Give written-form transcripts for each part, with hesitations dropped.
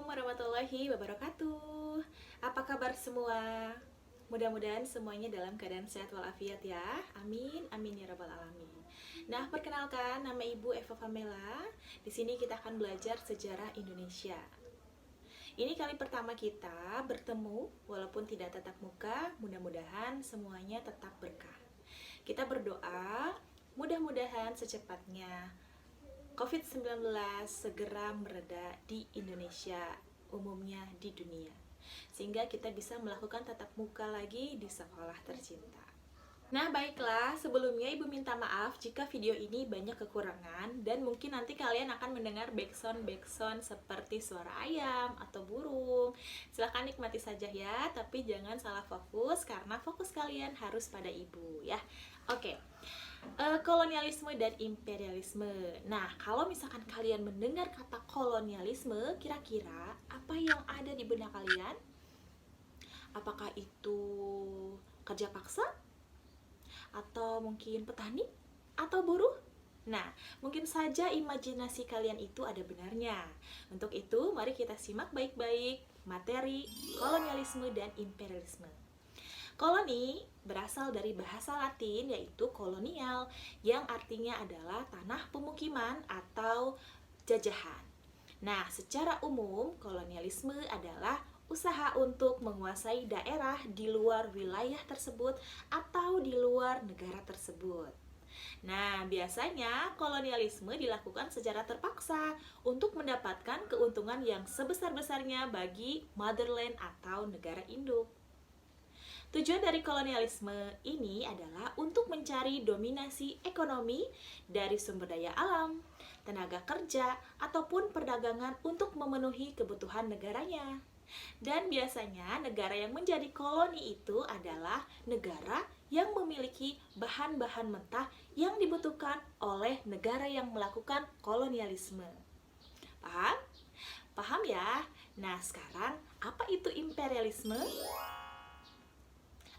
warahmatullahi wabarakatuh. Apa kabar semua? Mudah-mudahan semuanya dalam keadaan sehat walafiat ya. Amin, amin ya rabbal alamin. Nah, perkenalkan nama Ibu Eva Pamela. Di sini kita akan belajar sejarah Indonesia. Ini kali pertama kita bertemu, walaupun tidak tatap muka. Mudah-mudahan semuanya tetap berkah. Kita berdoa, mudah-mudahan secepatnya COVID-19 segera mereda di Indonesia, umumnya di dunia, sehingga kita bisa melakukan tatap muka lagi di sekolah tercinta. Nah baiklah, sebelumnya Ibu minta maaf jika video ini banyak kekurangan dan mungkin nanti kalian akan mendengar backsound seperti suara ayam atau burung. Silahkan nikmati saja ya, tapi jangan salah fokus karena fokus kalian harus pada Ibu ya. Oke. Kolonialisme dan imperialisme. Nah, kalau misalkan kalian mendengar kata kolonialisme, kira-kira apa yang ada di benak kalian? Apakah itu kerja paksa? Atau mungkin petani? Atau buruh? Nah, mungkin saja imajinasi kalian itu ada benarnya. Untuk itu, mari kita simak baik-baik materi kolonialisme dan imperialisme. Koloni berasal dari bahasa Latin yaitu kolonial yang artinya adalah tanah pemukiman atau jajahan. Nah, secara umum kolonialisme adalah usaha untuk menguasai daerah di luar wilayah tersebut atau di luar negara tersebut. Nah, biasanya kolonialisme dilakukan secara terpaksa untuk mendapatkan keuntungan yang sebesar-besarnya bagi motherland atau negara induk. Tujuan dari kolonialisme ini adalah untuk mencari dominasi ekonomi dari sumber daya alam, tenaga kerja, ataupun perdagangan untuk memenuhi kebutuhan negaranya. Dan biasanya negara yang menjadi koloni itu adalah negara yang memiliki bahan-bahan mentah yang dibutuhkan oleh negara yang melakukan kolonialisme. Paham? Paham ya? Nah, sekarang apa itu imperialisme?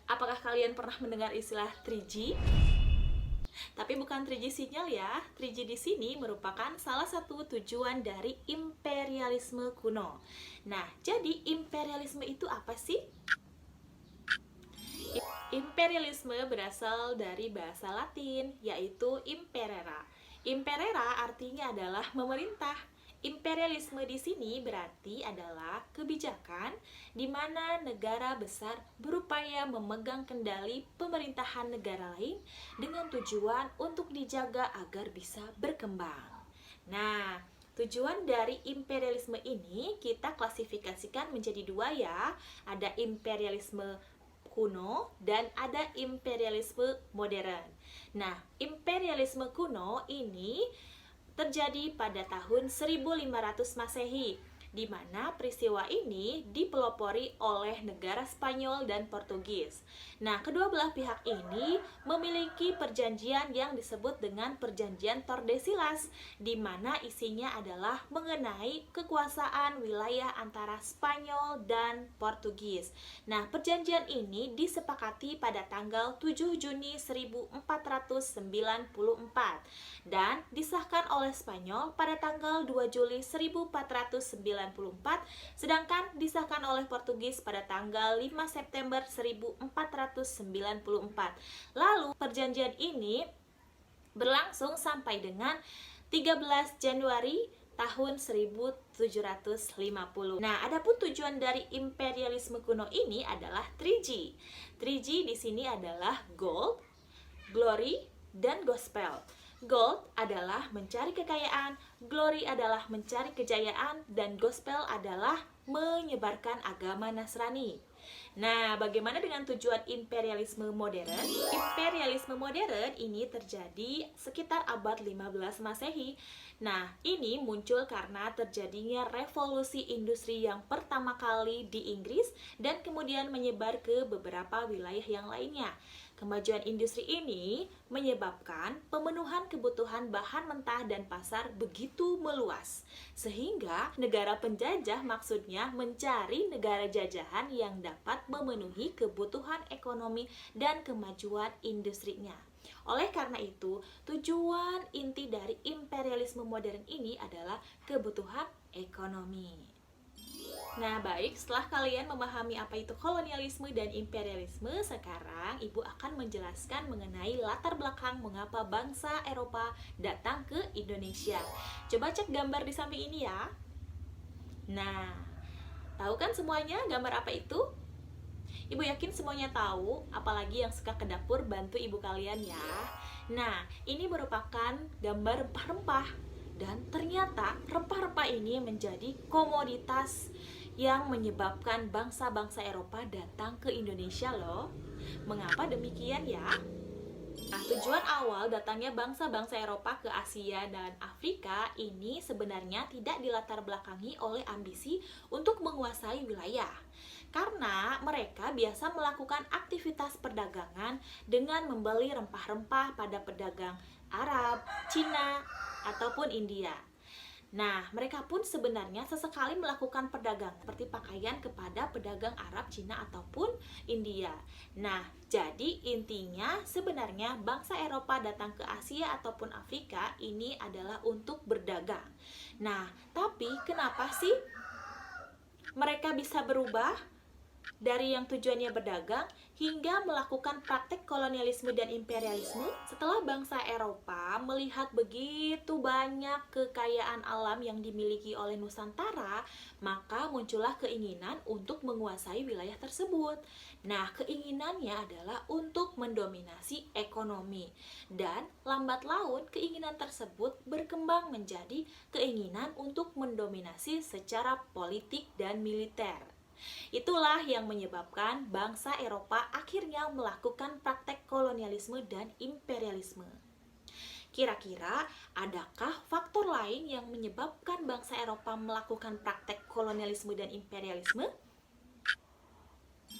Apakah kalian pernah mendengar istilah 3G? Tapi bukan 3G sinyal ya. 3G di sini merupakan salah satu tujuan dari imperialisme kuno. Nah, jadi imperialisme itu apa sih? Imperialisme berasal dari bahasa Latin, yaitu imperera. Imperera artinya adalah memerintah. Imperialisme di sini berarti adalah kebijakan di mana negara besar berupaya memegang kendali pemerintahan negara lain dengan tujuan untuk dijaga agar bisa berkembang. Nah, tujuan dari imperialisme ini kita klasifikasikan menjadi dua ya. Ada imperialisme kuno dan ada imperialisme modern. Nah, imperialisme kuno ini terjadi pada tahun 1500 Masehi, di mana peristiwa ini dipelopori oleh negara Spanyol dan Portugis. Nah, kedua belah pihak ini memiliki perjanjian yang disebut dengan Perjanjian Tordesillas, di mana isinya adalah mengenai kekuasaan wilayah antara Spanyol dan Portugis. Nah, perjanjian ini disepakati pada tanggal 7 Juni 1494 dan disahkan oleh Spanyol pada tanggal 2 Juli 1494, sedangkan disahkan oleh Portugis pada tanggal 5 September 1494. Lalu perjanjian ini berlangsung sampai dengan 13 Januari tahun 1750. Nah, adapun tujuan dari imperialisme kuno ini adalah 3G. 3G di sini adalah gold, glory, dan gospel. Gold adalah mencari kekayaan, glory adalah mencari kejayaan, dan gospel adalah menyebarkan agama Nasrani. Nah, bagaimana dengan tujuan imperialisme modern? Imperialisme modern ini terjadi sekitar abad 15 Masehi. Nah, ini muncul karena terjadinya revolusi industri yang pertama kali di Inggris dan kemudian menyebar ke beberapa wilayah yang lainnya. Kemajuan industri ini menyebabkan pemenuhan kebutuhan bahan mentah dan pasar begitu meluas, sehingga negara penjajah maksudnya mencari negara jajahan yang dapat memenuhi kebutuhan ekonomi dan kemajuan industrinya. Oleh karena itu, tujuan inti dari imperialisme modern ini adalah kebutuhan ekonomi. Nah, baik, setelah kalian memahami apa itu kolonialisme dan imperialisme, sekarang Ibu akan menjelaskan mengenai latar belakang mengapa bangsa Eropa datang ke Indonesia. Coba cek gambar di samping ini ya. Nah, tahu kan semuanya gambar apa itu? Ibu yakin semuanya tahu, apalagi yang suka ke dapur bantu ibu kalian ya. Nah, ini merupakan gambar rempah-rempah. Dan ternyata rempah-rempah ini menjadi komoditas yang menyebabkan bangsa-bangsa Eropa datang ke Indonesia loh. Mengapa demikian ya? Nah, tujuan awal datangnya bangsa-bangsa Eropa ke Asia dan Afrika ini sebenarnya tidak dilatar belakangi oleh ambisi untuk menguasai wilayah. Karena mereka biasa melakukan aktivitas perdagangan dengan membeli rempah-rempah pada pedagang Arab, Cina, ataupun India. Nah, mereka pun sebenarnya sesekali melakukan perdagangan seperti pakaian kepada pedagang Arab, Cina, ataupun India. Nah, jadi intinya sebenarnya bangsa Eropa datang ke Asia ataupun Afrika ini adalah untuk berdagang. Nah, tapi kenapa sih mereka bisa berubah dari yang tujuannya berdagang hingga melakukan praktek kolonialisme dan imperialisme? Setelah bangsa Eropa melihat begitu banyak kekayaan alam yang dimiliki oleh Nusantara, maka muncullah keinginan untuk menguasai wilayah tersebut. Nah, keinginannya adalah untuk mendominasi ekonomi. Dan lambat laun keinginan tersebut berkembang menjadi keinginan untuk mendominasi secara politik dan militer. Itulah yang menyebabkan bangsa Eropa akhirnya melakukan praktek kolonialisme dan imperialisme. Kira-kira adakah faktor lain yang menyebabkan bangsa Eropa melakukan praktek kolonialisme dan imperialisme?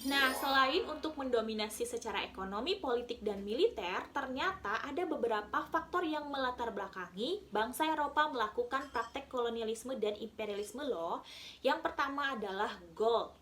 Nah, selain untuk mendominasi secara ekonomi, politik, dan militer, ternyata ada beberapa faktor yang melatar belakangi bangsa Eropa melakukan praktek kolonialisme dan imperialisme loh. Yang pertama adalah gold.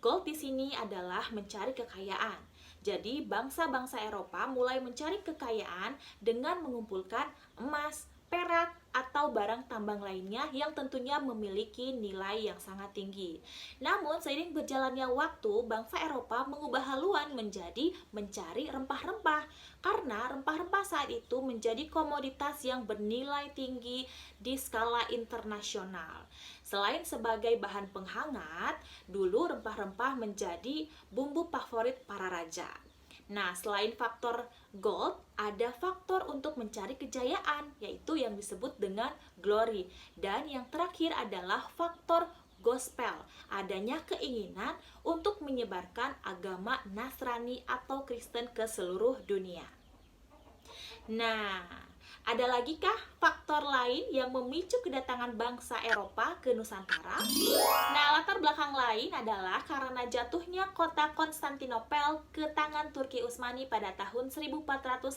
Gold di sini adalah mencari kekayaan. Jadi, bangsa-bangsa Eropa mulai mencari kekayaan dengan mengumpulkan emas, perak, atau barang tambang lainnya yang tentunya memiliki nilai yang sangat tinggi. Namun, seiring berjalannya waktu, bangsa Eropa mengubah haluan menjadi mencari rempah-rempah. Karena rempah-rempah saat itu menjadi komoditas yang bernilai tinggi di skala internasional. Selain sebagai bahan penghangat, dulu rempah-rempah menjadi bumbu favorit para raja. Nah, selain faktor gold, ada faktor untuk mencari kejayaan, yaitu yang disebut dengan glory. Dan yang terakhir adalah faktor gospel, adanya keinginan untuk menyebarkan agama Nasrani atau Kristen ke seluruh dunia. Nah, ada lagi kah faktor lain yang memicu kedatangan bangsa Eropa ke Nusantara? Nah, latar belakang lain adalah karena jatuhnya kota Konstantinopel ke tangan Turki Utsmani pada tahun 1453,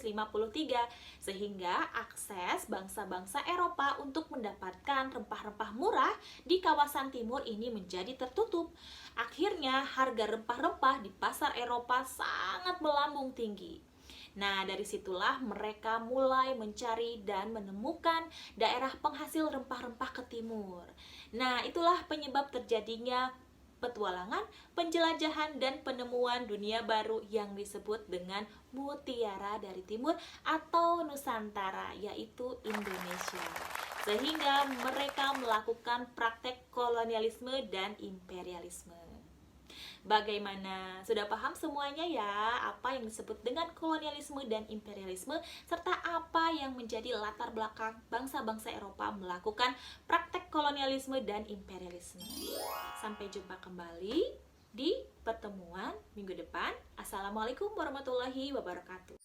sehingga akses bangsa-bangsa Eropa untuk mendapatkan rempah-rempah murah di kawasan timur ini menjadi tertutup. Akhirnya, harga rempah-rempah di pasar Eropa sangat melambung tinggi. Nah, dari situlah mereka mulai mencari dan menemukan daerah penghasil rempah-rempah ke timur. Nah, itulah penyebab terjadinya petualangan, penjelajahan, dan penemuan dunia baru yang disebut dengan Mutiara dari Timur atau Nusantara, yaitu Indonesia. Sehingga mereka melakukan praktek kolonialisme dan imperialisme. Bagaimana? Sudah paham semuanya ya apa yang disebut dengan kolonialisme dan imperialisme serta apa yang menjadi latar belakang bangsa-bangsa Eropa melakukan praktek kolonialisme dan imperialisme. Sampai jumpa kembali di pertemuan minggu depan. Assalamualaikum warahmatullahi wabarakatuh.